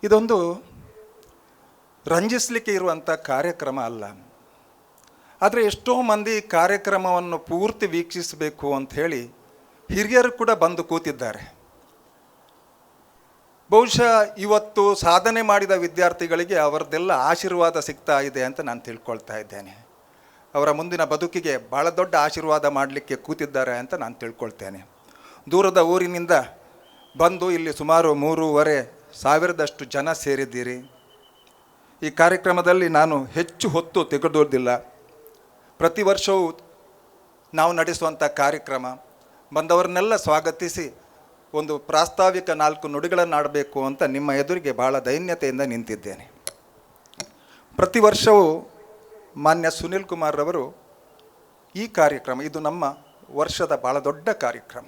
ಇದೊಂದು ರಂಜಿಸಲಿಕ್ಕೆ ಇರುವಂಥ ಕಾರ್ಯಕ್ರಮ ಅಲ್ಲ. ಆದರೆ ಎಷ್ಟೋ ಮಂದಿ ಕಾರ್ಯಕ್ರಮವನ್ನು ಪೂರ್ತಿ ವೀಕ್ಷಿಸಬೇಕು ಅಂತ ಹೇಳಿ ಹಿರಿಯರು ಕೂಡ ಬಂದು ಕೂತಿದ್ದಾರೆ. ಬಹುಶಃ ಇವತ್ತು ಸಾಧನೆ ಮಾಡಿದ ವಿದ್ಯಾರ್ಥಿಗಳಿಗೆ ಅವರದ್ದೆಲ್ಲ ಆಶೀರ್ವಾದ ಸಿಗ್ತಾ ಇದೆ ಅಂತ ನಾನು ತಿಳ್ಕೊಳ್ತಾ ಇದ್ದೇನೆ. ಅವರ ಮುಂದಿನ ಬದುಕಿಗೆ ಭಾಳ ದೊಡ್ಡ ಆಶೀರ್ವಾದ ಮಾಡಲಿಕ್ಕೆ ಕೂತಿದ್ದಾರೆ ಅಂತ ನಾನು ತಿಳ್ಕೊಳ್ತೇನೆ. ದೂರದ ಊರಿನಿಂದ ಬಂದು ಇಲ್ಲಿ ಸುಮಾರು 3,500 ಜನ ಸೇರಿದ್ದೀರಿ. ಈ ಕಾರ್ಯಕ್ರಮದಲ್ಲಿ ನಾನು ಹೆಚ್ಚು ಹೊತ್ತು ತೆಗೆದುವುದಿಲ್ಲ. ಪ್ರತಿ ವರ್ಷವೂ ನಾವು ನಡೆಸುವಂಥ ಕಾರ್ಯಕ್ರಮ, ಬಂದವರನ್ನೆಲ್ಲ ಸ್ವಾಗತಿಸಿ ಒಂದು ಪ್ರಾಸ್ತಾವಿಕ 4 ನುಡಿಗಳನ್ನು ಆಡಬೇಕು ಅಂತ ನಿಮ್ಮ ಎದುರಿಗೆ ಭಾಳ ದೈನ್ಯತೆಯಿಂದ ನಿಂತಿದ್ದೇನೆ. ಪ್ರತಿ ವರ್ಷವೂ ಮಾನ್ಯ ಸುನಿಲ್ ಕುಮಾರ್ ರವರು ಈ ಕಾರ್ಯಕ್ರಮ, ಇದು ನಮ್ಮ ವರ್ಷದ ಭಾಳ ದೊಡ್ಡ ಕಾರ್ಯಕ್ರಮ.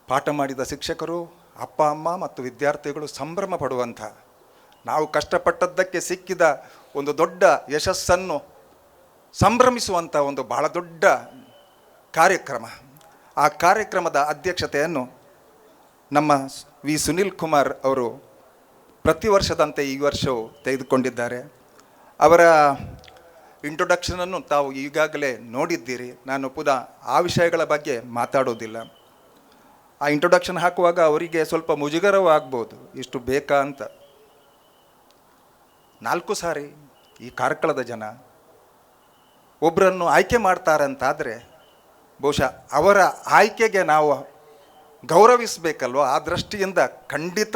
ಪಾಠ ಮಾಡಿದ ಶಿಕ್ಷಕರು, ಅಪ್ಪ ಅಮ್ಮ ಮತ್ತು ವಿದ್ಯಾರ್ಥಿಗಳು ಸಂಭ್ರಮ ಪಡುವಂಥ, ನಾವು ಕಷ್ಟಪಟ್ಟದ್ದಕ್ಕೆ ಸಿಕ್ಕಿದ ಒಂದು ದೊಡ್ಡ ಯಶಸ್ಸನ್ನು ಸಂಭ್ರಮಿಸುವಂಥ ಒಂದು ಬಹಳ ದೊಡ್ಡ ಕಾರ್ಯಕ್ರಮ. ಆ ಕಾರ್ಯಕ್ರಮದ ಅಧ್ಯಕ್ಷತೆಯನ್ನು ನಮ್ಮ ವಿ ಸುನಿಲ್ ಕುಮಾರ್ ಅವರು ಪ್ರತಿ ವರ್ಷದಂತೆ ಈ ವರ್ಷವೂ ತೆಗೆದುಕೊಂಡಿದ್ದಾರೆ. ಅವರ ಇಂಟ್ರೊಡಕ್ಷನನ್ನು ತಾವು ಈಗಾಗಲೇ ನೋಡಿದ್ದೀರಿ. ನಾನು ಪುನಃ ಆ ವಿಷಯಗಳ ಬಗ್ಗೆ ಮಾತಾಡೋದಿಲ್ಲ. ಆ ಇಂಟ್ರೊಡಕ್ಷನ್ ಹಾಕುವಾಗ ಅವರಿಗೆ ಸ್ವಲ್ಪ ಮುಜುಗರವೂ ಆಗ್ಬೋದು, ಇಷ್ಟು ಬೇಕಾ ಅಂತ. 4 ಸಾರಿ ಈ ಕಾರ್ಕಳದ ಜನ ಒಬ್ಬರನ್ನು ಆಯ್ಕೆ ಮಾಡ್ತಾರಂತಾದರೆ ಬಹುಶಃ ಅವರ ಆಯ್ಕೆಗೆ ನಾವು ಗೌರವಿಸಬೇಕಲ್ವ. ಆ ದೃಷ್ಟಿಯಿಂದ ಖಂಡಿತ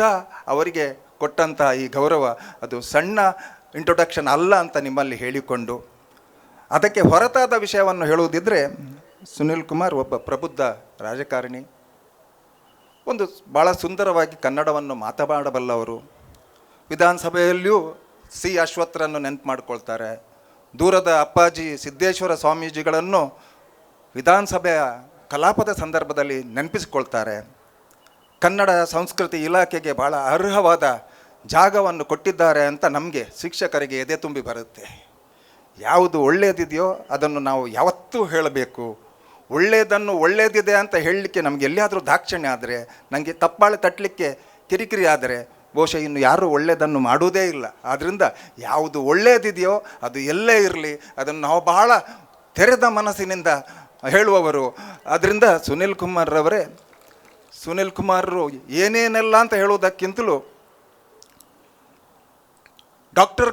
ಅವರಿಗೆ ಕೊಟ್ಟಂಥ ಈ ಗೌರವ ಅದು ಸಣ್ಣ ಇಂಟ್ರೊಡಕ್ಷನ್ ಅಲ್ಲ ಅಂತ ನಿಮ್ಮಲ್ಲಿ ಹೇಳಿಕೊಂಡು, ಅದಕ್ಕೆ ಹೊರತಾದ ವಿಷಯವನ್ನು ಹೇಳುವುದಿದ್ದರೆ, ಸುನಿಲ್ ಕುಮಾರ್ ಒಬ್ಬ ಪ್ರಬುದ್ಧ ರಾಜಕಾರಣಿ, ಒಂದು ಭಾಳ ಸುಂದರವಾಗಿ ಕನ್ನಡವನ್ನು ಮಾತನಾಡಬಲ್ಲವರು. ವಿಧಾನಸಭೆಯಲ್ಲಿಯೂ ಸಿ ಅಶ್ವತ್ಥರನ್ನು ನೆನಪು ಮಾಡಿಕೊಳ್ತಾರೆ. ದೂರದ ಅಪ್ಪಾಜಿ ಸಿದ್ದೇಶ್ವರ ಸ್ವಾಮೀಜಿಗಳನ್ನು ವಿಧಾನಸಭೆಯ ಕಲಾಪದ ಸಂದರ್ಭದಲ್ಲಿ ನೆನಪಿಸಿಕೊಳ್ತಾರೆ. ಕನ್ನಡ ಸಂಸ್ಕೃತಿ ಇಲಾಖೆಗೆ ಭಾಳ ಅರ್ಹವಾದ ಜಾಗವನ್ನು ಕೊಟ್ಟಿದ್ದಾರೆ ಅಂತ ನಮಗೆ ಶಿಕ್ಷಕರಿಗೆ ಎದೆ ತುಂಬಿ ಬರುತ್ತೆ. ಯಾವುದು ಒಳ್ಳೆಯದಿದೆಯೋ ಅದನ್ನು ನಾವು ಯಾವತ್ತೂ ಹೇಳಬೇಕು. ಒಳ್ಳೆಯದನ್ನು ಒಳ್ಳೆಯದಿದೆ ಅಂತ ಹೇಳಲಿಕ್ಕೆ ನಮಗೆ ಎಲ್ಲಿಯಾದರೂ ದಾಕ್ಷಿಣ್ಯ ಆದರೆ, ನನಗೆ ತಪ್ಪಾಳೆ ತಟ್ಟಲಿಕ್ಕೆ ಕಿರಿಕಿರಿ ಆದರೆ ಬಹುಶಃ ಇನ್ನು ಯಾರೂ ಒಳ್ಳೆಯದನ್ನು ಮಾಡುವುದೇ ಇಲ್ಲ. ಆದ್ದರಿಂದ ಯಾವುದು ಒಳ್ಳೆಯದಿದೆಯೋ ಅದು ಎಲ್ಲೇ ಇರಲಿ, ಅದನ್ನು ನಾವು ಬಹಳ ತೆರೆದ ಮನಸ್ಸಿನಿಂದ ಹೇಳುವವರು. ಆದ್ದರಿಂದ ಸುನಿಲ್ ಕುಮಾರ್ರವರೇ, ಸುನಿಲ್ ಕುಮಾರರು ಏನೇನೆಲ್ಲ ಅಂತ ಹೇಳುವುದಕ್ಕಿಂತಲೂ ಡಾಕ್ಟರ್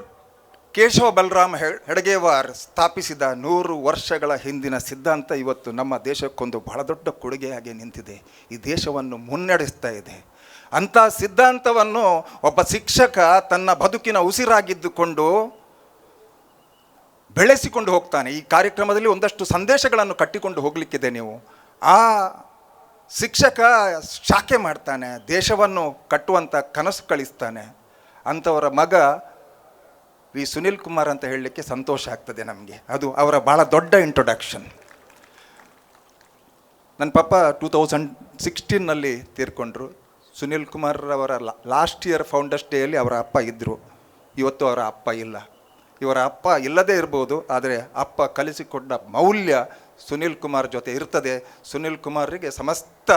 ಕೇಶವ ಬಲರಾಮ್ ಹೆಡಗೇವಾರ್ ಸ್ಥಾಪಿಸಿದ 100 ವರ್ಷಗಳ ಹಿಂದಿನ ಸಿದ್ಧಾಂತ ಇವತ್ತು ನಮ್ಮ ದೇಶಕ್ಕೊಂದು ಬಹಳ ದೊಡ್ಡ ಕೊಡುಗೆಯಾಗಿ ನಿಂತಿದೆ. ಈ ದೇಶವನ್ನು ಮುನ್ನಡೆಸ್ತಾ ಇದೆ. ಅಂಥ ಸಿದ್ಧಾಂತವನ್ನು ಒಬ್ಬ ಶಿಕ್ಷಕ ತನ್ನ ಬದುಕಿನ ಉಸಿರಾಗಿದ್ದುಕೊಂಡು ಬೆಳೆಸಿಕೊಂಡು ಹೋಗ್ತಾನೆ. ಈ ಕಾರ್ಯಕ್ರಮದಲ್ಲಿ ಒಂದಷ್ಟು ಸಂದೇಶಗಳನ್ನು ಕಟ್ಟಿಕೊಂಡು ಹೋಗಲಿಕ್ಕಿದೆ. ನೀವು ಆ ಶಿಕ್ಷಕ ಶಾಖೆ ಮಾಡ್ತಾನೆ, ದೇಶವನ್ನು ಕಟ್ಟುವಂಥ ಕನಸು ಕಳಿಸ್ತಾನೆ. ಅಂಥವರ ಮಗ ವಿ ಸುನಿಲ್ ಕುಮಾರ್ ಅಂತ ಹೇಳಲಿಕ್ಕೆ ಸಂತೋಷ ಆಗ್ತದೆ ನಮಗೆ. ಅದು ಅವರ ಭಾಳ ದೊಡ್ಡ ಇಂಟ್ರೊಡಕ್ಷನ್. ನನ್ನ ಪಾಪ 2016ನಲ್ಲಿ ತೀರ್ಕೊಂಡ್ರು. ಸುನಿಲ್ ಕುಮಾರ್ ಅವರ ಲಾಸ್ಟ್ ಇಯರ್ ಫೌಂಡರ್ಸ್ ಡೇಯಲ್ಲಿ ಅವರ ಅಪ್ಪ ಇದ್ದರು. ಇವತ್ತು ಅವರ ಅಪ್ಪ ಇಲ್ಲ. ಇವರ ಅಪ್ಪ ಇಲ್ಲದೇ ಇರ್ಬೋದು, ಆದರೆ ಅಪ್ಪ ಕಲಿಸಿಕೊಟ್ಟ ಮೌಲ್ಯ ಸುನಿಲ್ ಕುಮಾರ್ ಜೊತೆ ಇರ್ತದೆ. ಸುನಿಲ್ ಕುಮಾರಿಗೆ ಸಮಸ್ತ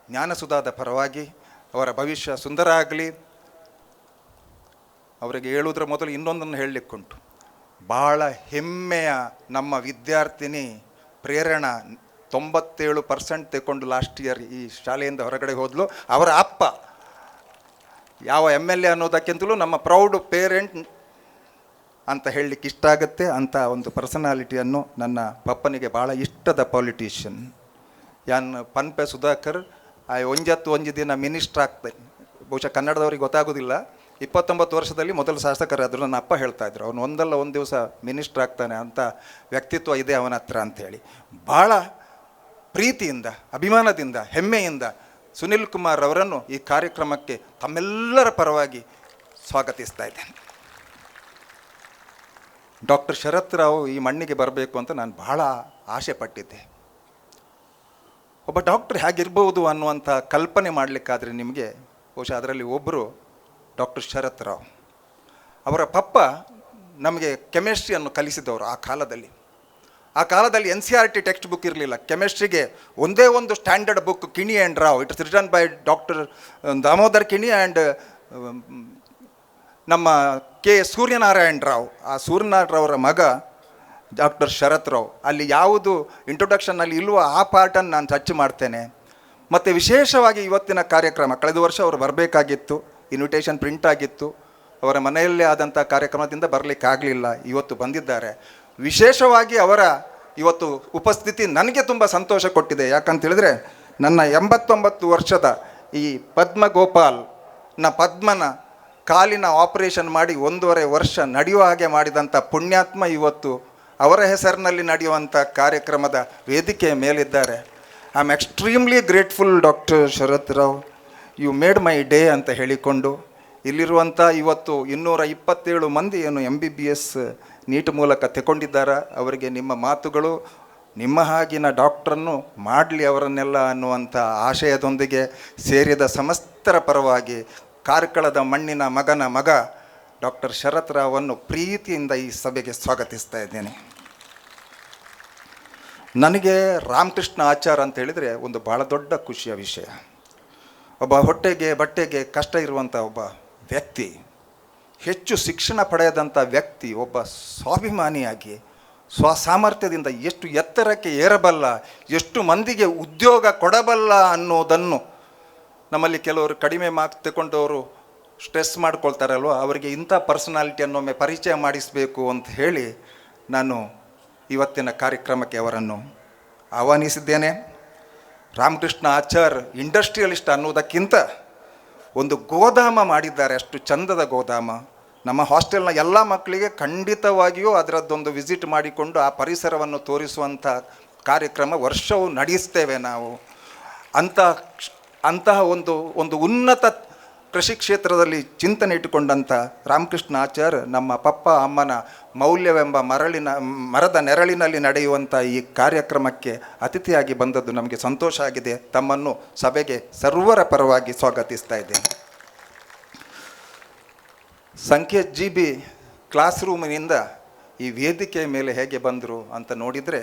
ಜ್ಞಾನಸುಧಾದ ಪರವಾಗಿ ಅವರ ಭವಿಷ್ಯ ಸುಂದರ ಆಗಲಿ. ಅವರಿಗೆ ಹೇಳುವುದರ ಮೊದಲು ಇನ್ನೊಂದನ್ನು ಹೇಳಲಿಕ್ಕುಂಟು. ಭಾಳ ಹೆಮ್ಮೆಯ ನಮ್ಮ ವಿದ್ಯಾರ್ಥಿನಿ ಪ್ರೇರಣಾ 97% ತೆಕ್ಕೊಂಡು ಲಾಸ್ಟ್ ಇಯರ್ ಈ ಶಾಲೆಯಿಂದ ಹೊರಗಡೆ ಹೋದಲು. ಅವರ ಅಪ್ಪ ಯಾವ MLA ಅನ್ನೋದಕ್ಕಿಂತಲೂ ನಮ್ಮ ಪ್ರೌಡ್ ಪೇರೆಂಟ್ ಅಂತ ಹೇಳಲಿಕ್ಕೆ ಇಷ್ಟ ಆಗುತ್ತೆ. ಅಂಥ ಒಂದು ಪರ್ಸನಾಲಿಟಿಯನ್ನು ನನ್ನ ಪಪ್ಪನಿಗೆ ಭಾಳ ಇಷ್ಟದ ಪೊಲಿಟಿಷಿಯನ್ ಯಾನ್ ಪನ್ಪೆ ಸುಧಾಕರ್ ಒಂಜತ್ತು ದಿನ ಮಿನಿಸ್ಟ್ರ್ ಆಗ್ತದೆ. ಬಹುಶಃ ಕನ್ನಡದವ್ರಿಗೆ ಗೊತ್ತಾಗೋದಿಲ್ಲ. 29 ವರ್ಷದಲ್ಲಿ ಮೊದಲು ಶಾಸಕರಾದರು. ನನ್ನ ಅಪ್ಪ ಹೇಳ್ತಾಯಿದ್ರು, ಅವನು ಒಂದು ದಿವಸ ಮಿನಿಸ್ಟ್ರ್ ಆಗ್ತಾನೆ ಅಂತ ವ್ಯಕ್ತಿತ್ವ ಇದೆ ಅವನ ಹತ್ರ ಅಂಥೇಳಿ. ಭಾಳ ಪ್ರೀತಿಯಿಂದ, ಅಭಿಮಾನದಿಂದ, ಹೆಮ್ಮೆಯಿಂದ ಸುನಿಲ್ ಕುಮಾರ್ ಅವರನ್ನು ಈ ಕಾರ್ಯಕ್ರಮಕ್ಕೆ ತಮ್ಮೆಲ್ಲರ ಪರವಾಗಿ ಸ್ವಾಗತಿಸ್ತಾ ಇದ್ದೇನೆ. ಡಾಕ್ಟರ್ ಶರತ್ ರಾವ್ ಈ ಮಣ್ಣಿಗೆ ಬರಬೇಕು ಅಂತ ನಾನು ಬಹಳ ಆಸೆ ಪಟ್ಟಿದ್ದೆ. ಒಬ್ಬ ಡಾಕ್ಟ್ರ್ ಹೇಗಿರ್ಬೋದು ಅನ್ನುವಂಥ ಕಲ್ಪನೆ ಮಾಡಲಿಕ್ಕಾದರೆ ನಿಮಗೆ ಬಹುಶಃ ಅದರಲ್ಲಿ ಒಬ್ಬರು ಡಾಕ್ಟರ್ ಶರತ್ ರಾವ್. ಅವರ ಪಪ್ಪ ನಮಗೆ ಕೆಮಿಸ್ಟ್ರಿಯನ್ನು ಕಲಿಸಿದವರು. ಆ ಕಾಲದಲ್ಲಿ NCERT ಟೆಕ್ಸ್ಟ್ ಬುಕ್ ಇರಲಿಲ್ಲ. ಕೆಮಿಸ್ಟ್ರಿಗೆ ಒಂದೇ ಒಂದು standard book, Kini and Rao. It is written by doctor Damodar Kini and ನಮ್ಮ ಕೆ ಸೂರ್ಯನಾರಾಯಣ ರಾವ್, ಆ ಸೂರ್ಯನಾರಾಯಣ ರಾವ್ರ ಮಗ ಡಾಕ್ಟರ್ ಶರತ್ ರಾವ್, ಅಲ್ಲಿ ಯಾವುದು ಇಂಟ್ರೊಡಕ್ಷನ್ನಲ್ಲಿ ಇಲ್ವೋ ಆ ಪಾರ್ಟನ್ನು ನಾನು ಟಚ್ ಮಾಡ್ತೇನೆ. ಮತ್ತು ವಿಶೇಷವಾಗಿ ಇವತ್ತಿನ ಕಾರ್ಯಕ್ರಮ, ಕಳೆದ ವರ್ಷ ಅವರು ಬರಬೇಕಾಗಿತ್ತು, ಇನ್ವಿಟೇಷನ್ ಪ್ರಿಂಟ್ ಆಗಿತ್ತು, ಅವರ ಮನೆಯಲ್ಲೇ ಆದಂಥ ಕಾರ್ಯಕ್ರಮದಿಂದ ಬರಲಿಕ್ಕಾಗಲಿಲ್ಲ, ಇವತ್ತು ಬಂದಿದ್ದಾರೆ. ವಿಶೇಷವಾಗಿ ಅವರ ಇವತ್ತು ಉಪಸ್ಥಿತಿ ನನಗೆ ತುಂಬ ಸಂತೋಷ ಕೊಟ್ಟಿದೆ. ಯಾಕಂತೇಳಿದ್ರೆ ನನ್ನ 89 ವರ್ಷದ ಈ ಪದ್ಮಗೋಪಾಲ್ನ ಪದ್ಮನ ಕಾಲಿನ ಆಪರೇಷನ್ ಮಾಡಿ 1.5 ವರ್ಷ ನಡೆಯುವ ಹಾಗೆ ಮಾಡಿದಂಥ ಪುಣ್ಯಾತ್ಮ ಇವತ್ತು ಅವರ ಹೆಸರಿನಲ್ಲಿ ನಡೆಯುವಂಥ ಕಾರ್ಯಕ್ರಮದ ವೇದಿಕೆಯ ಮೇಲಿದ್ದಾರೆ. I am extremely grateful doctor Sharath Rao, you made my day ಅಂತ ಹೇಳಿಕೊಂಡು ಇಲ್ಲಿರುವಂಥ ಇವತ್ತು 227 ಮಂದಿ ಏನು MBBS ನೀಟ್ ಮೂಲಕ ತೆಗೊಂಡಿದ್ದಾರೆ. ಅವರಿಗೆ ನಿಮ್ಮ ಮಾತುಗಳು ನಿಮ್ಮ ಹಾಗಿನ ಡಾಕ್ಟ್ರನ್ನು ಮಾಡಲಿ ಅವರನ್ನೆಲ್ಲ ಅನ್ನುವಂಥ ಆಶಯದೊಂದಿಗೆ ಸೇರಿದ ಸಮಸ್ತರ ಪರವಾಗಿ ಕಾರ್ಕಳದ ಮಣ್ಣಿನ ಮಗನ ಮಗ ಡಾಕ್ಟರ್ ಶರತ್ ರಾವನ್ನು ಪ್ರೀತಿಯಿಂದ ಈ ಸಭೆಗೆ ಸ್ವಾಗತಿಸ್ತಾ ಇದ್ದೇನೆ. ನನಗೆ ರಾಮಕೃಷ್ಣ ಆಚಾರ್ ಅಂತ ಹೇಳಿದರೆ ಒಂದು ಭಾಳ ದೊಡ್ಡ ಖುಷಿಯ ವಿಷಯ. ಒಬ್ಬ ಹೊಟ್ಟೆಗೆ ಬಟ್ಟೆಗೆ ಕಷ್ಟ ಇರುವಂಥ ಒಬ್ಬ ವ್ಯಕ್ತಿ, ಹೆಚ್ಚು ಶಿಕ್ಷಣ ಪಡೆಯದಂಥ ವ್ಯಕ್ತಿ, ಒಬ್ಬ ಸ್ವಾಭಿಮಾನಿಯಾಗಿ ಸ್ವಸಾಮರ್ಥ್ಯದಿಂದ ಎಷ್ಟು ಎತ್ತರಕ್ಕೆ ಏರಬಲ್ಲ, ಎಷ್ಟು ಮಂದಿಗೆ ಉದ್ಯೋಗ ಕೊಡಬಲ್ಲ ಅನ್ನೋದನ್ನು ನಮ್ಮಲ್ಲಿ ಕೆಲವರು ಕಡಿಮೆ ಮಾರ್ಕ್ಸ್ ತಗೊಂಡವರು ಸ್ಟ್ರೆಸ್ ಮಾಡ್ಕೊಳ್ತಾರಲ್ವ, ಅವರಿಗೆ ಇಂಥ ಪರ್ಸನಾಲಿಟಿಯನ್ನೊಮ್ಮೆ ಪರಿಚಯ ಮಾಡಿಸಬೇಕು ಅಂತ ಹೇಳಿ ನಾನು ಇವತ್ತಿನ ಕಾರ್ಯಕ್ರಮಕ್ಕೆ ಅವರನ್ನು ಆಹ್ವಾನಿಸಿದ್ದೇನೆ. ರಾಮಕೃಷ್ಣ ಆಚಾರ್ ಇಂಡಸ್ಟ್ರಿಯಲಿಸ್ಟ್ ಅನ್ನೋದಕ್ಕಿಂತ ಒಂದು ಗೋದಾಮ ಮಾಡಿದ್ದಾರೆ, ಅಷ್ಟು ಚಂದದ ಗೋದಾಮ. ನಮ್ಮ ಹಾಸ್ಟೆಲ್ನ ಎಲ್ಲ ಮಕ್ಕಳಿಗೆ ಖಂಡಿತವಾಗಿಯೂ ಅದರದ್ದೊಂದು ವಿಸಿಟ್ ಮಾಡಿಕೊಂಡು ಆ ಪರಿಸರವನ್ನು ತೋರಿಸುವಂಥ ಕಾರ್ಯಕ್ರಮ ವರ್ಷವೂ ನಡೆಸ್ತೇವೆ ನಾವು. ಅಂತಹ ಒಂದು ಉನ್ನತ ಕೃಷಿ ಕ್ಷೇತ್ರದಲ್ಲಿ ಚಿಂತನೆ ಇಟ್ಟುಕೊಂಡಂಥ ರಾಮಕೃಷ್ಣ ಆಚಾರ್ ನಮ್ಮ ಪಪ್ಪ ಅಮ್ಮನ ಮೌಲ್ಯವೆಂಬ ಮರದ ನೆರಳಿನಲ್ಲಿ ನಡೆಯುವಂಥ ಈ ಕಾರ್ಯಕ್ರಮಕ್ಕೆ ಅತಿಥಿಯಾಗಿ ಬಂದದ್ದು ನಮಗೆ ಸಂತೋಷ ಆಗಿದೆ. ತಮ್ಮನ್ನು ಸಭೆಗೆ ಸರ್ವರ ಪರವಾಗಿ ಸ್ವಾಗತಿಸ್ತಾ ಇದ್ದೇನೆ. ಸಂಕೇತ್ GB ಕ್ಲಾಸ್ ರೂಮಿನಿಂದ ಈ ವೇದಿಕೆಯ ಮೇಲೆ ಹೇಗೆ ಬಂದರು ಅಂತ ನೋಡಿದರೆ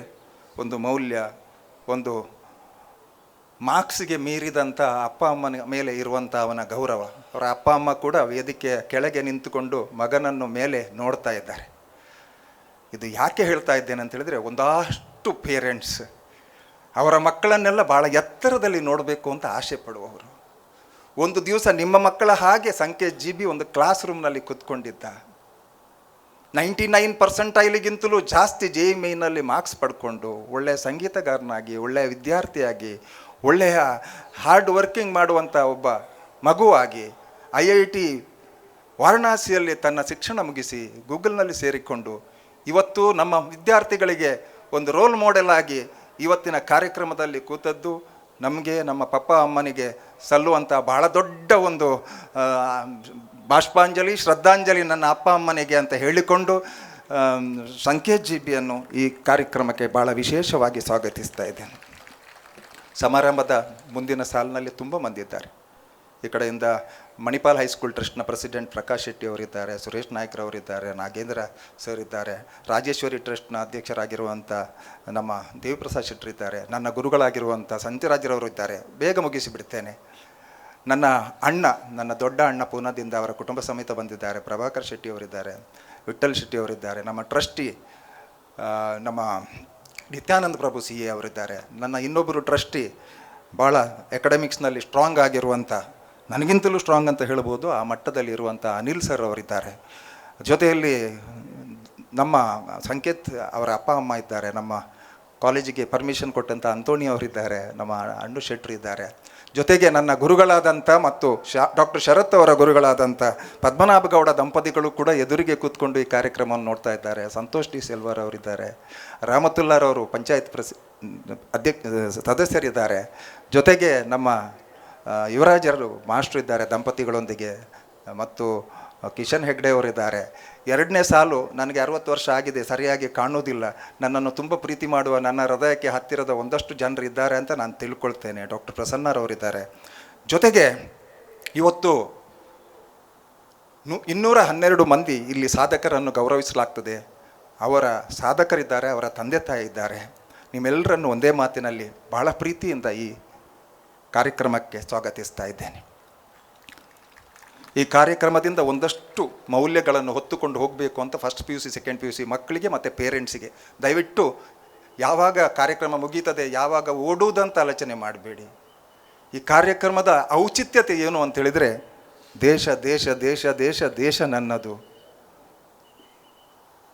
ಒಂದು ಮೌಲ್ಯ, ಒಂದು ಮಾರ್ಕ್ಸಿಗೆ ಮೀರಿದಂಥ ಅಪ್ಪ ಅಮ್ಮನ ಮೇಲೆ ಇರುವಂಥ ಅವನ ಗೌರವ. ಅವರ ಅಪ್ಪ ಅಮ್ಮ ಕೂಡ ವೇದಿಕೆಯ ಕೆಳಗೆ ನಿಂತುಕೊಂಡು ಮಗನನ್ನು ಮೇಲೆ ನೋಡ್ತಾ ಇದ್ದಾರೆ. ಇದು ಯಾಕೆ ಹೇಳ್ತಾ ಇದ್ದೇನೆ ಅಂತ ಹೇಳಿದರೆ, ಒಂದಷ್ಟು ಪೇರೆಂಟ್ಸ್ ಅವರ ಮಕ್ಕಳನ್ನೆಲ್ಲ ಭಾಳ ಎತ್ತರದಲ್ಲಿ ನೋಡಬೇಕು ಅಂತ ಆಸೆ ಪಡುವವರು. ಒಂದು ದಿವಸ ನಿಮ್ಮ ಮಕ್ಕಳ ಹಾಗೆ ಸಂಕೇತ್ GB ಒಂದು ಕ್ಲಾಸ್ ರೂಮ್ನಲ್ಲಿ ಕೂತ್ಕೊಂಡಿದ್ದ. 99% ಜಾಸ್ತಿ JEE ಮೇಯ್ನಲ್ಲಿ ಮಾರ್ಕ್ಸ್ ಪಡ್ಕೊಂಡು ಒಳ್ಳೆಯ ಸಂಗೀತಗಾರನಾಗಿ, ಒಳ್ಳೆಯ ವಿದ್ಯಾರ್ಥಿಯಾಗಿ, ಒಳ್ಳೆಯ ಹಾರ್ಡ್ ವರ್ಕಿಂಗ್ ಮಾಡುವಂಥ ಒಬ್ಬ ಮಗುವಾಗಿ IIT ವಾರಣಾಸಿಯಲ್ಲಿ ತನ್ನ ಶಿಕ್ಷಣ ಮುಗಿಸಿ ಗೂಗಲ್ನಲ್ಲಿ ಸೇರಿಕೊಂಡು ಇವತ್ತು ನಮ್ಮ ವಿದ್ಯಾರ್ಥಿಗಳಿಗೆ ಒಂದು ರೋಲ್ ಮಾಡೆಲ್ ಆಗಿ ಇವತ್ತಿನ ಕಾರ್ಯಕ್ರಮದಲ್ಲಿ ಕೂತದ್ದು ನಮಗೆ, ನಮ್ಮ ಪಪ್ಪ ಅಮ್ಮನಿಗೆ ಸಲ್ಲುವಂಥ ಬಹಳ ದೊಡ್ಡ ಒಂದು ಬಾಷ್ಪಾಂಜಲಿ, ಶ್ರದ್ಧಾಂಜಲಿ ನನ್ನ ಅಪ್ಪ ಅಮ್ಮನಿಗೆ ಅಂತ ಹೇಳಿಕೊಂಡು ಸಂಕೇತ್ GBಯನ್ನು ಈ ಕಾರ್ಯಕ್ರಮಕ್ಕೆ ಭಾಳ ವಿಶೇಷವಾಗಿ ಸ್ವಾಗತಿಸ್ತಾ ಇದ್ದೇನೆ. ಸಮಾರಂಭದ ಮುಂದಿನ ಸಾಲಿನಲ್ಲಿ ತುಂಬ ಮಂದಿ ಇದ್ದಾರೆ. ಈ ಕಡೆಯಿಂದ ಮಣಿಪಾಲ್ ಹೈಸ್ಕೂಲ್ ಟ್ರಸ್ಟ್ನ ಪ್ರೆಸಿಡೆಂಟ್ ಪ್ರಕಾಶ್ ಶೆಟ್ಟಿ ಅವರಿದ್ದಾರೆ, ಸುರೇಶ್ ನಾಯ್ಕರವರಿದ್ದಾರೆ, ನಾಗೇಂದ್ರ ಸರ್ ಇದ್ದಾರೆ, ರಾಜೇಶ್ವರಿ ಟ್ರಸ್ಟ್ನ ಅಧ್ಯಕ್ಷರಾಗಿರುವಂಥ ನಮ್ಮ ದೇವಿಪ್ರಸಾದ್ ಶೆಟ್ಟರಿದ್ದಾರೆ, ನನ್ನ ಗುರುಗಳಾಗಿರುವಂಥ ಸಂತಿರಾಜರವರು ಇದ್ದಾರೆ. ಬೇಗ ಮುಗಿಸಿಬಿಡ್ತೇನೆ. ನನ್ನ ಅಣ್ಣ, ನನ್ನ ದೊಡ್ಡ ಅಣ್ಣ ಪೂನಾದಿಂದ ಅವರ ಕುಟುಂಬ ಸಮೇತ ಬಂದಿದ್ದಾರೆ, ಪ್ರಭಾಕರ್ ಶೆಟ್ಟಿ ಅವರಿದ್ದಾರೆ, ವಿಠ್ಠಲ್ ಶೆಟ್ಟಿ ಅವರಿದ್ದಾರೆ, ನಮ್ಮ ಟ್ರಸ್ಟಿ ನಮ್ಮ ನಿತ್ಯಾನಂದ ಪ್ರಭು CA ಅವರಿದ್ದಾರೆ, ನನ್ನ ಇನ್ನೊಬ್ಬರು ಟ್ರಸ್ಟಿ ಭಾಳ ಎಕಡೆಮಿಕ್ಸ್ನಲ್ಲಿ ಸ್ಟ್ರಾಂಗ್ ಆಗಿರುವಂಥ, ನನಗಿಂತಲೂ ಸ್ಟ್ರಾಂಗ್ ಅಂತ ಹೇಳ್ಬೋದು, ಆ ಮಟ್ಟದಲ್ಲಿ ಇರುವಂಥ ಅನಿಲ್ ಸರ್ ಅವರಿದ್ದಾರೆ. ಜೊತೆಯಲ್ಲಿ ನಮ್ಮ ಸಂಕೇತ್ ಅವರ ಅಪ್ಪ ಅಮ್ಮ ಇದ್ದಾರೆ, ನಮ್ಮ ಕಾಲೇಜಿಗೆ ಪರ್ಮಿಷನ್ ಕೊಟ್ಟಂಥ ಅಂತೋಣಿ ಅವರಿದ್ದಾರೆ, ನಮ್ಮ ಅಣ್ಣು ಶೆಟ್ರು ಇದ್ದಾರೆ. ಜೊತೆಗೆ ನನ್ನ ಗುರುಗಳಾದಂಥ ಮತ್ತು ಡಾಕ್ಟರ್ ಶರತ್ ಅವರ ಗುರುಗಳಾದಂಥ ಪದ್ಮನಾಭ ಗೌಡ ದಂಪತಿಗಳು ಕೂಡ ಎದುರಿಗೆ ಕೂತ್ಕೊಂಡು ಈ ಕಾರ್ಯಕ್ರಮವನ್ನು ನೋಡ್ತಾ ಇದ್ದಾರೆ. ಸಂತೋಷ್ ಡಿ ಸೆಲ್ವರ್ ಅವರಿದ್ದಾರೆ, ರಾಮತುಲ್ಲಾರವರು ಪಂಚಾಯತ್ ಸದಸ್ಯರಿದ್ದಾರೆ. ಜೊತೆಗೆ ನಮ್ಮ ಯುವರಾಜರು ಮಾಸ್ಟ್ರು ಇದ್ದಾರೆ ದಂಪತಿಗಳೊಂದಿಗೆ, ಮತ್ತು ಕಿಶನ್ ಹೆಗ್ಡೆ ಅವರಿದ್ದಾರೆ. ಎರಡನೇ ಸಾಲು ನನಗೆ 60 ವರ್ಷ ಆಗಿದೆ, ಸರಿಯಾಗಿ ಕಾಣೋದಿಲ್ಲ. ನನ್ನನ್ನು ತುಂಬ ಪ್ರೀತಿ ಮಾಡುವ, ನನ್ನ ಹೃದಯಕ್ಕೆ ಹತ್ತಿರದ ಒಂದಷ್ಟು ಜನರು ಇದ್ದಾರೆ ಅಂತ ನಾನು ತಿಳ್ಕೊಳ್ತೇನೆ. ಡಾಕ್ಟರ್ ಪ್ರಸನ್ನರವರಿದ್ದಾರೆ. ಜೊತೆಗೆ ಇವತ್ತು 212 ಮಂದಿ ಇಲ್ಲಿ ಸಾಧಕರನ್ನು ಗೌರವಿಸಲಾಗ್ತದೆ. ಅವರ ಸಾಧಕರಿದ್ದಾರೆ, ಅವರ ತಂದೆ ತಾಯಿ ಇದ್ದಾರೆ. ನಿಮ್ಮೆಲ್ಲರನ್ನು ಒಂದೇ ಮಾತಿನಲ್ಲಿ ಬಹಳ ಪ್ರೀತಿಯಿಂದ ಈ ಕಾರ್ಯಕ್ರಮಕ್ಕೆ ಸ್ವಾಗತಿಸ್ತಾ ಇದ್ದೇನೆ. ಈ ಕಾರ್ಯಕ್ರಮದಿಂದ ಒಂದಷ್ಟು ಮೌಲ್ಯಗಳನ್ನು ಹೊತ್ತುಕೊಂಡು ಹೋಗಬೇಕು ಅಂತ first P U C second P U C ಮಕ್ಕಳಿಗೆ ಮತ್ತು ಪೇರೆಂಟ್ಸಿಗೆ ದಯವಿಟ್ಟು ಯಾವಾಗ ಕಾರ್ಯಕ್ರಮ ಮುಗೀತದೆ ಯಾವಾಗ ಓಡುವುದಂತ ಆಲೋಚನೆ ಮಾಡಬೇಡಿ. ಈ ಕಾರ್ಯಕ್ರಮದ ಔಚಿತ್ಯತೆ ಏನು ಅಂತೇಳಿದರೆ ದೇಶ ದೇಶ ದೇಶ ದೇಶ ದೇಶ ನನ್ನದು,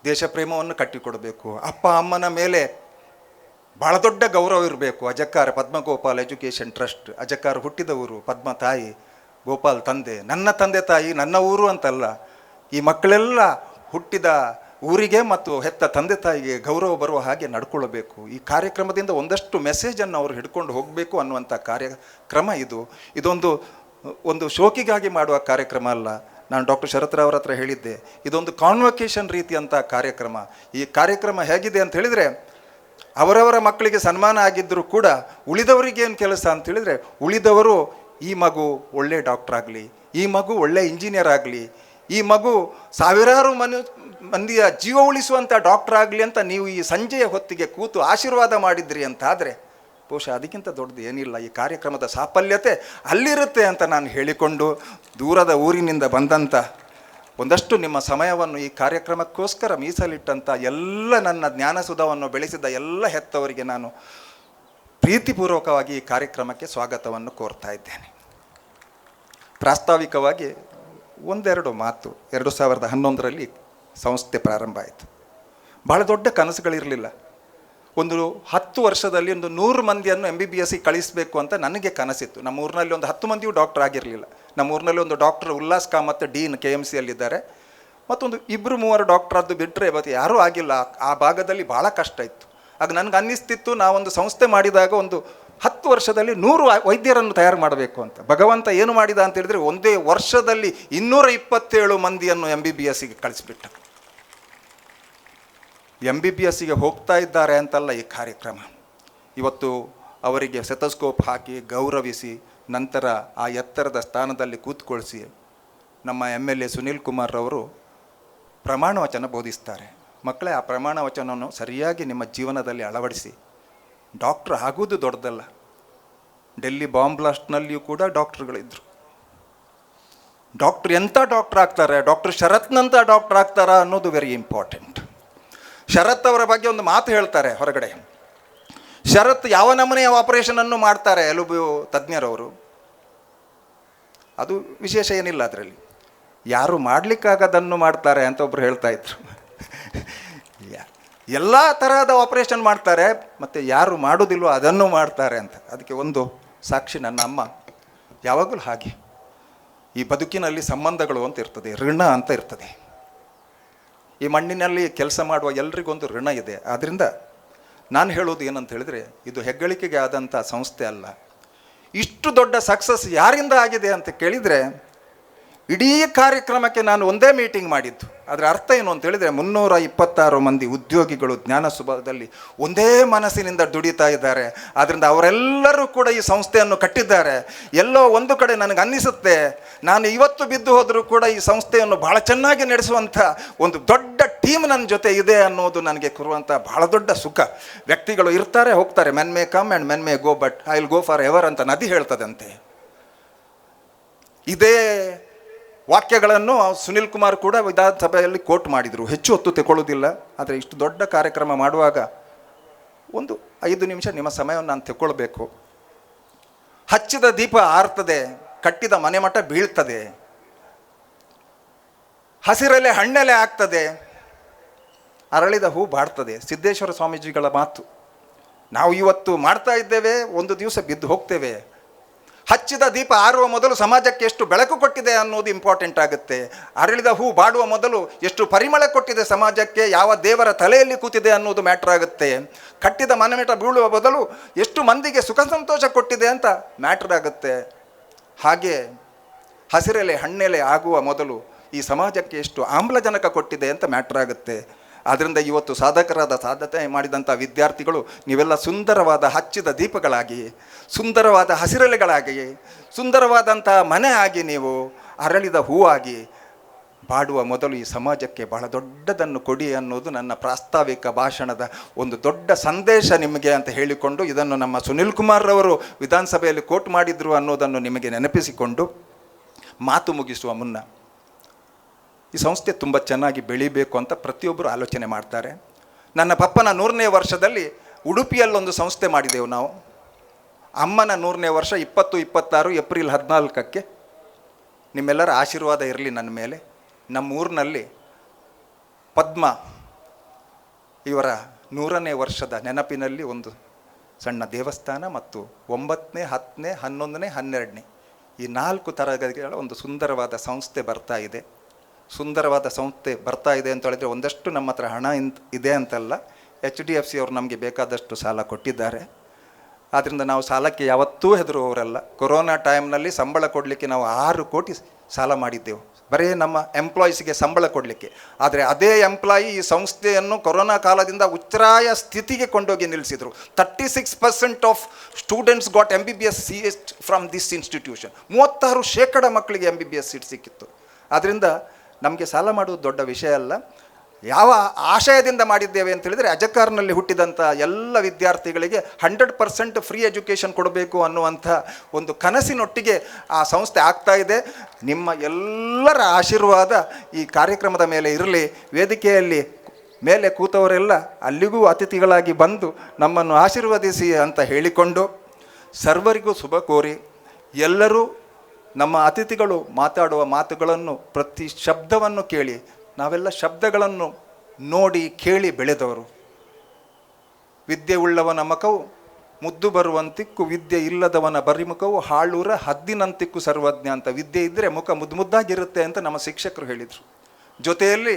ದೇಶ ಪ್ರೇಮವನ್ನು ಕಟ್ಟಿಕೊಡಬೇಕು. ಅಪ್ಪ ಅಮ್ಮನ ಮೇಲೆ ಭಾಳ ದೊಡ್ಡ ಗೌರವ ಇರಬೇಕು. ಅಜಕ್ಕಾರ ಪದ್ಮಗೋಪಾಲ್ ಎಜುಕೇಷನ್ ಟ್ರಸ್ಟ್, ಅಜಕ್ಕಾರ ಹುಟ್ಟಿದ ಊರು, ಪದ್ಮ ತಾಯಿ, ಗೋಪಾಲ್ ತಂದೆ, ನನ್ನ ತಂದೆ ತಾಯಿ, ನನ್ನ ಊರು ಅಂತಲ್ಲ. ಈ ಮಕ್ಕಳೆಲ್ಲ ಹುಟ್ಟಿದ ಊರಿಗೆ ಮತ್ತು ಹೆತ್ತ ತಂದೆ ತಾಯಿಗೆ ಗೌರವ ಬರುವ ಹಾಗೆ ನಡ್ಕೊಳ್ಬೇಕು. ಈ ಕಾರ್ಯಕ್ರಮದಿಂದ ಒಂದಷ್ಟು ಮೆಸೇಜನ್ನು ಅವರು ಹಿಡ್ಕೊಂಡು ಹೋಗಬೇಕು ಅನ್ನುವಂಥ ಕಾರ್ಯಕ್ರಮ ಇದು. ಇದೊಂದು ಶೋಕಿಗಾಗಿ ಮಾಡುವ ಕಾರ್ಯಕ್ರಮ ಅಲ್ಲ. ನಾನು ಡಾಕ್ಟರ್ ಶರತ್ರಾವ್ ಹತ್ರ ಹೇಳಿದ್ದೆ, ಇದೊಂದು ಕಾನ್ವೊಕೇಶನ್ ರೀತಿಯಂಥ ಕಾರ್ಯಕ್ರಮ. ಈ ಕಾರ್ಯಕ್ರಮ ಹೇಗಿದೆ ಅಂತ ಹೇಳಿದರೆ, ಅವರವರ ಮಕ್ಕಳಿಗೆ ಸನ್ಮಾನ ಆಗಿದ್ದರೂ ಕೂಡ ಉಳಿದವರಿಗೇನು ಕೆಲಸ ಅಂತ ಹೇಳಿದರೆ, ಉಳಿದವರು ಈ ಮಗು ಒಳ್ಳೆ ಡಾಕ್ಟರ್ ಆಗಲಿ, ಈ ಮಗು ಒಳ್ಳೆ ಇಂಜಿನಿಯರ್ ಆಗಲಿ, ಈ ಮಗು ಸಾವಿರಾರು ಮಂದಿಯ ಜೀವ ಉಳಿಸುವಂಥ ಡಾಕ್ಟರ್ ಆಗಲಿ ಅಂತ ನೀವು ಈ ಸಂಜೆಯ ಹೊತ್ತಿಗೆ ಕೂತು ಆಶೀರ್ವಾದ ಮಾಡಿದ್ರಿ ಅಂತಾದರೆ ಬಹುಶಃ ಅದಕ್ಕಿಂತ ದೊಡ್ಡದು ಏನಿಲ್ಲ. ಈ ಕಾರ್ಯಕ್ರಮದ ಸಾಫಲ್ಯತೆ ಅಲ್ಲಿರುತ್ತೆ ಅಂತ ನಾನು ಹೇಳಿಕೊಂಡು, ದೂರದ ಊರಿನಿಂದ ಬಂದಂಥ ಒಂದಷ್ಟು ನಿಮ್ಮ ಸಮಯವನ್ನು ಈ ಕಾರ್ಯಕ್ರಮಕ್ಕೋಸ್ಕರ ಮೀಸಲಿಟ್ಟಂಥ ಎಲ್ಲ ನನ್ನ ಜ್ಞಾನಸುಧವನ್ನು ಬೆಳೆಸಿದ ಎಲ್ಲ ಹೆತ್ತವರಿಗೆ ನಾನು ಪ್ರೀತಿಪೂರ್ವಕವಾಗಿ ಈ ಕಾರ್ಯಕ್ರಮಕ್ಕೆ ಸ್ವಾಗತವನ್ನು ಕೋರ್ತಾ ಇದ್ದೇನೆ. ಪ್ರಾಸ್ತಾವಿಕವಾಗಿ ಒಂದೆರಡು ಮಾತು. 2011ರಲ್ಲಿ ಸಂಸ್ಥೆ ಪ್ರಾರಂಭ ಆಯಿತು. ಭಾಳ ದೊಡ್ಡ ಕನಸುಗಳಿರಲಿಲ್ಲ. ಒಂದು 10 ವರ್ಷದಲ್ಲಿ ಒಂದು 100 ಮಂದಿಯನ್ನು MBBS ಕಳಿಸಬೇಕು ಅಂತ ನನಗೆ ಕನಸಿತ್ತು. ನಮ್ಮ ಊರಿನಲ್ಲಿ ಒಂದು 10 ಮಂದಿಯೂ ಡಾಕ್ಟರ್ ಆಗಿರಲಿಲ್ಲ. ನಮ್ಮ ಊರಿನಲ್ಲಿ ಒಂದು ಡಾಕ್ಟರ್ ಉಲ್ಲಾಸ್ ಕಾಮತ್ ಡೀನ್ KMCಯಲ್ಲಿದ್ದಾರೆ, ಮತ್ತೊಂದು 2-3 ಡಾಕ್ಟ್ರದ್ದು ಬಿಟ್ಟರೆ ಇವತ್ತು ಯಾರೂ ಆಗಿಲ್ಲ. ಆ ಭಾಗದಲ್ಲಿ ಭಾಳ ಕಷ್ಟ ಇತ್ತು. ಆಗ ನನಗೆ ಅನ್ನಿಸ್ತಿತ್ತು, ನಾವೊಂದು ಸಂಸ್ಥೆ ಮಾಡಿದಾಗ ಒಂದು 10 ವರ್ಷದಲ್ಲಿ 100 ವೈದ್ಯರನ್ನು ತಯಾರು ಮಾಡಬೇಕು ಅಂತ. ಭಗವಂತ ಏನು ಮಾಡಿದ ಅಂತ ಹೇಳಿದರೆ, ಒಂದೇ ವರ್ಷದಲ್ಲಿ 227 ಮಂದಿಯನ್ನು MBBSಗೆ ಕಳಿಸಿಬಿಟ್ಟ. MBBSಗೆ ಹೋಗ್ತಾ ಇದ್ದಾರೆ ಅಂತಲ್ಲ ಈ ಕಾರ್ಯಕ್ರಮ. ಇವತ್ತು ಅವರಿಗೆ ಸೆತಸ್ಕೋಪ್ ಹಾಕಿ ಗೌರವಿಸಿ, ನಂತರ ಆ ಎತ್ತರದ ಸ್ಥಾನದಲ್ಲಿ ಕೂತ್ಕೊಳಿಸಿ ನಮ್ಮ MLA ಸುನೀಲ್ ಕುಮಾರ್ ಅವರು ಪ್ರಮಾಣ ವಚನ ಬೋಧಿಸ್ತಾರೆ. ಮಕ್ಕಳೇ, ಆ ಪ್ರಮಾಣ ವಚನವನ್ನು ಸರಿಯಾಗಿ ನಿಮ್ಮ ಜೀವನದಲ್ಲಿ ಅಳವಡಿಸಿ. ಡಾಕ್ಟ್ರ್ ಆಗೋದು ದೊಡ್ಡದಲ್ಲ. ಡೆಲ್ಲಿ ಬಾಂಬ್ ಬ್ಲಾಸ್ಟ್ನಲ್ಲಿಯೂ ಕೂಡ ಡಾಕ್ಟ್ರುಗಳಿದ್ದರು. ಡಾಕ್ಟ್ರ್ ಎಂಥ ಡಾಕ್ಟ್ರ್ ಆಗ್ತಾರೆ, ಡಾಕ್ಟರ್ ಶರತ್ನಂಥ ಡಾಕ್ಟ್ರ್ ಆಗ್ತಾರಾ ಅನ್ನೋದು ವೆರಿ ಇಂಪಾರ್ಟೆಂಟ್. ಶರತ್ ಅವರ ಬಗ್ಗೆ ಒಂದು ಮಾತು ಹೇಳ್ತಾರೆ ಹೊರಗಡೆ. ಶರತ್ ಯಾವ ನಮೂನೆಯ ಆಪರೇಷನನ್ನು ಮಾಡ್ತಾರೆ ಎಲುಬು ತಜ್ಞರವರು, ಅದು ವಿಶೇಷ ಏನಿಲ್ಲ ಅದರಲ್ಲಿ. ಯಾರು ಮಾಡಲಿಕ್ಕಾಗದನ್ನು ಮಾಡ್ತಾರೆ ಅಂತ ಒಬ್ಬರು ಹೇಳ್ತಾ ಇದ್ರು. ಎಲ್ಲ ತರಹದ ಆಪರೇಷನ್ ಮಾಡ್ತಾರೆ, ಮತ್ತು ಯಾರು ಮಾಡೋದಿಲ್ವೋ ಅದನ್ನು ಮಾಡ್ತಾರೆ ಅಂತ. ಅದಕ್ಕೆ ಒಂದು ಸಾಕ್ಷಿ ನನ್ನ ಅಮ್ಮ. ಯಾವಾಗಲೂ ಹಾಗೆ. ಈ ಬದುಕಿನಲ್ಲಿ ಸಂಬಂಧಗಳು ಅಂತ ಇರ್ತದೆ, ಋಣ ಅಂತ ಇರ್ತದೆ. ಈ ಮಣ್ಣಿನಲ್ಲಿ ಕೆಲಸ ಮಾಡುವ ಎಲ್ರಿಗೊಂದು ಋಣ ಇದೆ. ಆದ್ದರಿಂದ ನಾನು ಹೇಳೋದು ಏನಂತ ಹೇಳಿದರೆ, ಇದು ಹೆಗ್ಗಳಿಕೆಗೆ ಆದಂಥ ಸಂಸ್ಥೆ ಅಲ್ಲ. ಇಷ್ಟು ದೊಡ್ಡ ಸಕ್ಸಸ್ ಯಾರಿಂದ ಆಗಿದೆ ಅಂತ ಕೇಳಿದರೆ, ಇಡೀ ಕಾರ್ಯಕ್ರಮಕ್ಕೆ ನಾನು ಒಂದೇ ಮೀಟಿಂಗ್ ಮಾಡಿದ್ದು. ಅದರ ಅರ್ಥ ಏನು ಅಂತ ಹೇಳಿದರೆ, 326 ಮಂದಿ ಉದ್ಯೋಗಿಗಳು ಜ್ಞಾನಸುಧದಲ್ಲಿ ಒಂದೇ ಮನಸ್ಸಿನಿಂದ ದುಡಿತಾ ಇದ್ದಾರೆ. ಆದ್ದರಿಂದ ಅವರೆಲ್ಲರೂ ಕೂಡ ಈ ಸಂಸ್ಥೆಯನ್ನು ಕಟ್ಟಿದ್ದಾರೆ. ಎಲ್ಲೋ ಒಂದು ಕಡೆ ನನಗೆ ಅನ್ನಿಸುತ್ತೆ, ನಾನು ಇವತ್ತು ಬಿದ್ದು ಹೋದರೂ ಕೂಡ ಈ ಸಂಸ್ಥೆಯನ್ನು ಭಾಳ ಚೆನ್ನಾಗಿ ನಡೆಸುವಂಥ ಒಂದು ದೊಡ್ಡ ಟೀಮ್ ನನ್ನ ಜೊತೆ ಇದೆ ಅನ್ನೋದು ನನಗೆ ಕೊಡುವಂಥ ಭಾಳ ದೊಡ್ಡ ಸುಖ. ವ್ಯಕ್ತಿಗಳು ಇರ್ತಾರೆ, ಹೋಗ್ತಾರೆ, men may come and men May go, but I will go for ever ಅಂತ ನದಿ ಹೇಳ್ತದಂತೆ. ಇದೇ ವಾಕ್ಯಗಳನ್ನು ಸುನಿಲ್ ಕುಮಾರ್ ಕೂಡ ವಿಧಾನಸಭೆಯಲ್ಲಿ ಕೋಟ್ ಮಾಡಿದರು. ಹೆಚ್ಚು ಹೊತ್ತು ತಗೊಳ್ಳೋದಿಲ್ಲ, ಆದರೆ ಇಷ್ಟು ದೊಡ್ಡ ಕಾರ್ಯಕ್ರಮ ಮಾಡುವಾಗ ಒಂದು 5 ನಿಮಿಷ ನಿಮ್ಮ ಸಮಯವನ್ನು ನಾನು ತಗೊಳ್ಬೇಕು. ಹಚ್ಚಿದ ದೀಪ ಆರ್ತದೆ, ಕಟ್ಟಿದ ಮನೆ ಮಠ ಬೀಳ್ತದೆ, ಹಸಿರೆಲೆ ಹಣ್ಣೆಲೆ ಆಗ್ತದೆ, ಅರಳಿದ ಹೂ ಬಾಡ್ತದೆ. ಸಿದ್ದೇಶ್ವರ ಸ್ವಾಮೀಜಿಗಳ ಮಾತು. ನಾವು ಇವತ್ತು ಮಾಡ್ತಾ ಇದ್ದೇವೆ, ಒಂದು ದಿವಸ ಬಿದ್ದು ಹೋಗ್ತೇವೆ. ಹಚ್ಚಿದ ದೀಪ ಆರುವ ಮೊದಲು ಸಮಾಜಕ್ಕೆ ಎಷ್ಟು ಬೆಳಕು ಕೊಟ್ಟಿದೆ ಅನ್ನೋದು ಇಂಪಾರ್ಟೆಂಟ್ ಆಗುತ್ತೆ. ಅರಳಿದ ಹೂ ಬಾಡುವ ಮೊದಲು ಎಷ್ಟು ಪರಿಮಳ ಕೊಟ್ಟಿದೆ ಸಮಾಜಕ್ಕೆ, ಯಾವ ದೇವರ ತಲೆಯಲ್ಲಿ ಕೂತಿದೆ ಅನ್ನೋದು ಮ್ಯಾಟ್ರ್ ಆಗುತ್ತೆ. ಕಟ್ಟಿದ ಮನೆಮಠ ಬೀಳುವ ಮೊದಲು ಎಷ್ಟು ಮಂದಿಗೆ ಸುಖ ಸಂತೋಷ ಕೊಟ್ಟಿದೆ ಅಂತ ಮ್ಯಾಟ್ರ್ ಆಗುತ್ತೆ. ಹಾಗೆ ಹಸಿರೆಲೆ ಹಣ್ಣೆಲೆ ಆಗುವ ಮೊದಲು ಈ ಸಮಾಜಕ್ಕೆ ಎಷ್ಟು ಆಮ್ಲಜನಕ ಕೊಟ್ಟಿದೆ ಅಂತ ಮ್ಯಾಟ್ರ್ ಆಗುತ್ತೆ. ಆದ್ದರಿಂದ ಇವತ್ತು ಸಾಧಕರಾದ ಸಾಧನೆ ಮಾಡಿದಂಥ ವಿದ್ಯಾರ್ಥಿಗಳು ನೀವೆಲ್ಲ ಸುಂದರವಾದ ಹಚ್ಚಿದ ದೀಪಗಳಾಗಿ, ಸುಂದರವಾದ ಹಸಿರೆಲೆಗಳಾಗಿ, ಸುಂದರವಾದಂಥ ಮನೆ ಆಗಿ, ನೀವು ಅರಳಿದ ಹೂವಾಗಿ ಬಾಡುವ ಮೊದಲು ಈ ಸಮಾಜಕ್ಕೆ ಬಹಳ ದೊಡ್ಡದನ್ನು ಕೊಡಿ ಅನ್ನೋದು ನನ್ನ ಪ್ರಾಸ್ತಾವಿಕ ಭಾಷಣದ ಒಂದು ದೊಡ್ಡ ಸಂದೇಶ ನಿಮಗೆ ಅಂತ ಹೇಳಿಕೊಂಡು, ಇದನ್ನು ನಮ್ಮ ಸುನಿಲ್ ಕುಮಾರ್ ಅವರು ವಿಧಾನಸಭೆಯಲ್ಲಿ ಕೋಟ್ ಮಾಡಿದರು ಅನ್ನೋದನ್ನು ನಿಮಗೆ ನೆನಪಿಸಿಕೊಂಡು, ಮಾತು ಮುಗಿಸುವ ಮುನ್ನ ಈ ಸಂಸ್ಥೆ ತುಂಬ ಚೆನ್ನಾಗಿ ಬೆಳಿಬೇಕು ಅಂತ ಪ್ರತಿಯೊಬ್ಬರು ಆಲೋಚನೆ ಮಾಡ್ತಾರೆ. ನನ್ನ ಪಪ್ಪನ 100ನೇ ವರ್ಷದಲ್ಲಿ ಉಡುಪಿಯಲ್ಲೊಂದು ಸಂಸ್ಥೆ ಮಾಡಿದೆವು ನಾವು. ಅಮ್ಮನ 100ನೇ ವರ್ಷ 2026 ಏಪ್ರಿಲ್ 14ಕ್ಕೆ. ನಿಮ್ಮೆಲ್ಲರ ಆಶೀರ್ವಾದ ಇರಲಿ ನನ್ನ ಮೇಲೆ. ನಮ್ಮ ಊರಿನಲ್ಲಿ ಪದ್ಮ ಇವರ 100ನೇ ವರ್ಷದ ನೆನಪಿನಲ್ಲಿ ಒಂದು ಸಣ್ಣ ದೇವಸ್ಥಾನ ಮತ್ತು 9ನೇ 10ನೇ 11ನೇ 12ನೇ ಈ 4 ತರಗತಿಗಳ ಒಂದು ಸುಂದರವಾದ ಸಂಸ್ಥೆ ಬರ್ತಾ ಇದೆ. ಸುಂದರವಾದ ಸಂಸ್ಥೆ ಬರ್ತಾ ಇದೆ ಅಂತ ಹೇಳಿದ್ರೆ ಒಂದಷ್ಟು ನಮ್ಮ ಹತ್ರ ಹಣ ಇದೆ ಅಂತಲ್ಲ, HDFC ಅವರು ನಮಗೆ ಬೇಕಾದಷ್ಟು ಸಾಲ ಕೊಟ್ಟಿದ್ದಾರೆ. ಆದ್ದರಿಂದ ನಾವು ಸಾಲಕ್ಕೆ ಯಾವತ್ತೂ ಹೆದರುವವರಲ್ಲ. ಕೊರೋನಾ ಟೈಮ್ನಲ್ಲಿ ಸಂಬಳ ಕೊಡಲಿಕ್ಕೆ ನಾವು 6 ಕೋಟಿ ಸಾಲ ಮಾಡಿದ್ದೆವು, ಬರೀ ನಮ್ಮ ಎಂಪ್ಲಾಯೀಸ್ಗೆ ಸಂಬಳ ಕೊಡಲಿಕ್ಕೆ. ಆದರೆ ಅದೇ ಎಂಪ್ಲಾಯಿ ಈ ಸಂಸ್ಥೆಯನ್ನು ಕೊರೋನಾ ಕಾಲದಿಂದ ಉಚ್ಛ್ರಾಯ ಸ್ಥಿತಿಗೆ ಕೊಂಡೋಗಿ ನಿಲ್ಲಿಸಿದರು. 36% of students got MBBS seat from this institution. 36% ಮಕ್ಕಳಿಗೆ MBBS ಸೀಟ್ ಸಿಕ್ಕಿತ್ತು. ಆದ್ದರಿಂದ ನಮಗೆ ಸಾಲ ಮಾಡುವುದು ದೊಡ್ಡ ವಿಷಯ ಅಲ್ಲ. ಯಾವ ಆಶಯದಿಂದ ಮಾಡಿದ್ದೇವೆ ಅಂತ ಹೇಳಿದರೆ, ಅಜಕಾರ್ನಲ್ಲಿ ಹುಟ್ಟಿದಂಥ ಎಲ್ಲ ವಿದ್ಯಾರ್ಥಿಗಳಿಗೆ 100% ಫ್ರೀ ಎಜುಕೇಷನ್ ಕೊಡಬೇಕು ಅನ್ನುವಂಥ ಒಂದು ಕನಸಿನೊಟ್ಟಿಗೆ ಆ ಸಂಸ್ಥೆ ಆಗ್ತಾ ಇದೆ. ನಿಮ್ಮ ಎಲ್ಲರ ಆಶೀರ್ವಾದ ಈ ಕಾರ್ಯಕ್ರಮದ ಮೇಲೆ ಇರಲಿ. ವೇದಿಕೆಯಲ್ಲಿ ಮೇಲೆ ಕೂತವರೆಲ್ಲ ಅಲ್ಲಿಗೂ ಅತಿಥಿಗಳಾಗಿ ಬಂದು ನಮ್ಮನ್ನು ಆಶೀರ್ವದಿಸಿ ಅಂತ ಹೇಳಿಕೊಂಡು, ಸರ್ವರಿಗೂ ಶುಭ ಕೋರಿ, ಎಲ್ಲರೂ ನಮ್ಮ ಅತಿಥಿಗಳು ಮಾತಾಡುವ ಮಾತುಗಳನ್ನು ಪ್ರತಿ ಶಬ್ದವನ್ನು ಕೇಳಿ, ನಾವೆಲ್ಲ ಶಬ್ದಗಳನ್ನು ನೋಡಿ ಕೇಳಿ ಬೆಳೆದವರು. ವಿದ್ಯೆ ಉಳ್ಳವನ ಮಖವು ಮುದ್ದು ಬರುವಂತಿಕ್ಕು, ವಿದ್ಯೆ ಇಲ್ಲದವನ ಬರಿಮುಖವು ಹಾಳೂರ ಹದ್ದಿನಂತಿಕ್ಕು ಸರ್ವಜ್ಞ ಅಂತ. ವಿದ್ಯೆ ಇದ್ದರೆ ಮುಖ ಮುದ್ದಾಗಿರುತ್ತೆ ಅಂತ ನಮ್ಮ ಶಿಕ್ಷಕರು ಹೇಳಿದರು. ಜೊತೆಯಲ್ಲಿ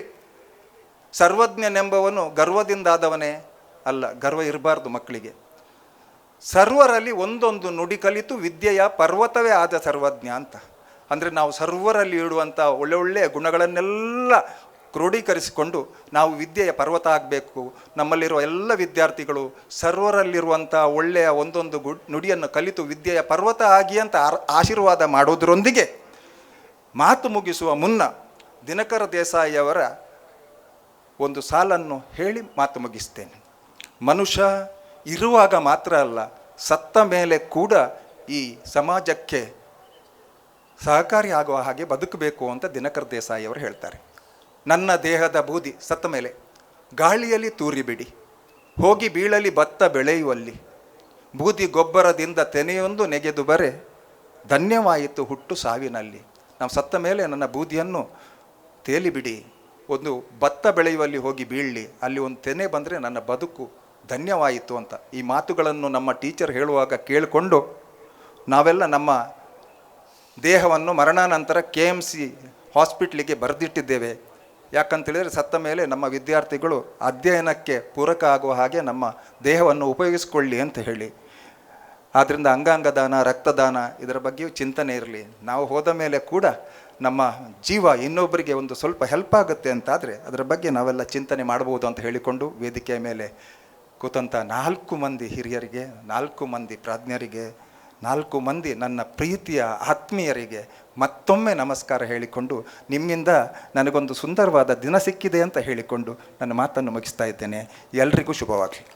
ಸರ್ವಜ್ಞನೆಂಬವನು ಗರ್ವದಿಂದಾದವನೇ ಅಲ್ಲ, ಗರ್ವ ಇರಬಾರ್ದು ಮಕ್ಕಳಿಗೆ. ಸರ್ವರಲ್ಲಿ ಒಂದೊಂದು ನುಡಿ ಕಲಿತು ವಿದ್ಯೆಯ ಪರ್ವತವೇ ಆದ ಸರ್ವಜ್ಞ ಅಂತ. ಅಂದರೆ ನಾವು ಸರ್ವರಲ್ಲಿ ಇಡುವಂಥ ಒಳ್ಳೊಳ್ಳೆಯ ಗುಣಗಳನ್ನೆಲ್ಲ ಕ್ರೋಢೀಕರಿಸಿಕೊಂಡು ನಾವು ವಿದ್ಯೆಯ ಪರ್ವತ ಆಗಬೇಕು. ನಮ್ಮಲ್ಲಿರುವ ಎಲ್ಲ ವಿದ್ಯಾರ್ಥಿಗಳು ಸರ್ವರಲ್ಲಿರುವಂಥ ಒಳ್ಳೆಯ ಒಂದೊಂದು ನುಡಿಯನ್ನು ಕಲಿತು ವಿದ್ಯೆಯ ಪರ್ವತ ಆಗಿ ಅಂತ ಆಶೀರ್ವಾದ ಮಾಡೋದರೊಂದಿಗೆ ಮಾತು ಮುಗಿಸುವ ಮುನ್ನ ದಿನಕರ ದೇಸಾಯಿಯವರ ಒಂದು ಸಾಲನ್ನು ಹೇಳಿ ಮಾತು ಮುಗಿಸ್ತೇನೆ. ಮನುಷ್ಯ ಇರುವಾಗ ಮಾತ್ರ ಅಲ್ಲ, ಸತ್ತ ಮೇಲೆ ಕೂಡ ಈ ಸಮಾಜಕ್ಕೆ ಸಹಕಾರಿ ಆಗುವ ಹಾಗೆ ಬದುಕಬೇಕು ಅಂತ ದಿನಕರ ದೇಸಾಯಿಯವರು ಹೇಳ್ತಾರೆ. ನನ್ನ ದೇಹದ ಬೂದಿ ಸತ್ತ ಮೇಲೆ ಗಾಳಿಯಲ್ಲಿ ತೂರಿಬಿಡಿ, ಹೋಗಿ ಬೀಳಲಿ ಭತ್ತ ಬೆಳೆಯುವಲ್ಲಿ, ಬೂದಿ ಗೊಬ್ಬರದಿಂದ ತೆನೆಯೊಂದು ನೆಗೆದು ಬರೆ, ಧನ್ಯವಾಯಿತು ಹುಟ್ಟು ಸಾವಿನಲ್ಲಿ. ನಾವು ಸತ್ತ ಮೇಲೆ ನನ್ನ ಬೂದಿಯನ್ನು ತೇಲಿಬಿಡಿ, ಒಂದು ಭತ್ತ ಬೆಳೆಯುವಲ್ಲಿ ಹೋಗಿ ಬೀಳಲಿ, ಅಲ್ಲಿ ಒಂದು ತೆನೆ ಬಂದರೆ ನನ್ನ ಬದುಕು ಧನ್ಯವಾಯಿತು ಅಂತ. ಈ ಮಾತುಗಳನ್ನು ನಮ್ಮ ಟೀಚರ್ ಹೇಳುವಾಗ ಕೇಳಿಕೊಂಡು ನಾವೆಲ್ಲ ನಮ್ಮ ದೇಹವನ್ನು ಮರಣಾನಂತರ KMC ಹಾಸ್ಪಿಟ್ಲಿಗೆ ಬರೆದಿಟ್ಟಿದ್ದೇವೆ. ಯಾಕಂತೇಳಿದರೆ ಸತ್ತ ಮೇಲೆ ನಮ್ಮ ವಿದ್ಯಾರ್ಥಿಗಳು ಅಧ್ಯಯನಕ್ಕೆ ಪೂರಕ ಆಗುವ ಹಾಗೆ ನಮ್ಮ ದೇಹವನ್ನು ಉಪಯೋಗಿಸ್ಕೊಳ್ಳಿ ಅಂತ ಹೇಳಿ. ಆದ್ದರಿಂದ ಅಂಗಾಂಗ ದಾನ, ರಕ್ತದಾನ ಇದರ ಬಗ್ಗೆಯೂ ಚಿಂತನೆ ಇರಲಿ. ನಾವು ಹೋದ ಮೇಲೆ ಕೂಡ ನಮ್ಮ ಜೀವ ಇನ್ನೊಬ್ಬರಿಗೆ ಒಂದು ಸ್ವಲ್ಪ ಹೆಲ್ಪ್ ಆಗುತ್ತೆ ಅಂತಾದರೆ ಅದರ ಬಗ್ಗೆ ನಾವೆಲ್ಲ ಚಿಂತನೆ ಮಾಡ್ಬೋದು ಅಂತ ಹೇಳಿಕೊಂಡು, ವೇದಿಕೆಯ ಮೇಲೆ ಕೂತಂಥ 4 ಮಂದಿ ಹಿರಿಯರಿಗೆ, 4 ಮಂದಿ ಪ್ರಾಜ್ಞರಿಗೆ, 4 ಮಂದಿ ನನ್ನ ಪ್ರೀತಿಯ ಆತ್ಮೀಯರಿಗೆ ಮತ್ತೊಮ್ಮೆ ನಮಸ್ಕಾರ ಹೇಳಿಕೊಂಡು, ನಿಮ್ಮಿಂದ ನನಗೊಂದು ಸುಂದರವಾದ ದಿನ ಸಿಕ್ಕಿದೆ ಅಂತ ಹೇಳಿಕೊಂಡು ನನ್ನ ಮಾತನ್ನು ಮುಗಿಸ್ತಾ ಇದ್ದೇನೆ. ಎಲ್ರಿಗೂ ಶುಭವಾಗಲಿ.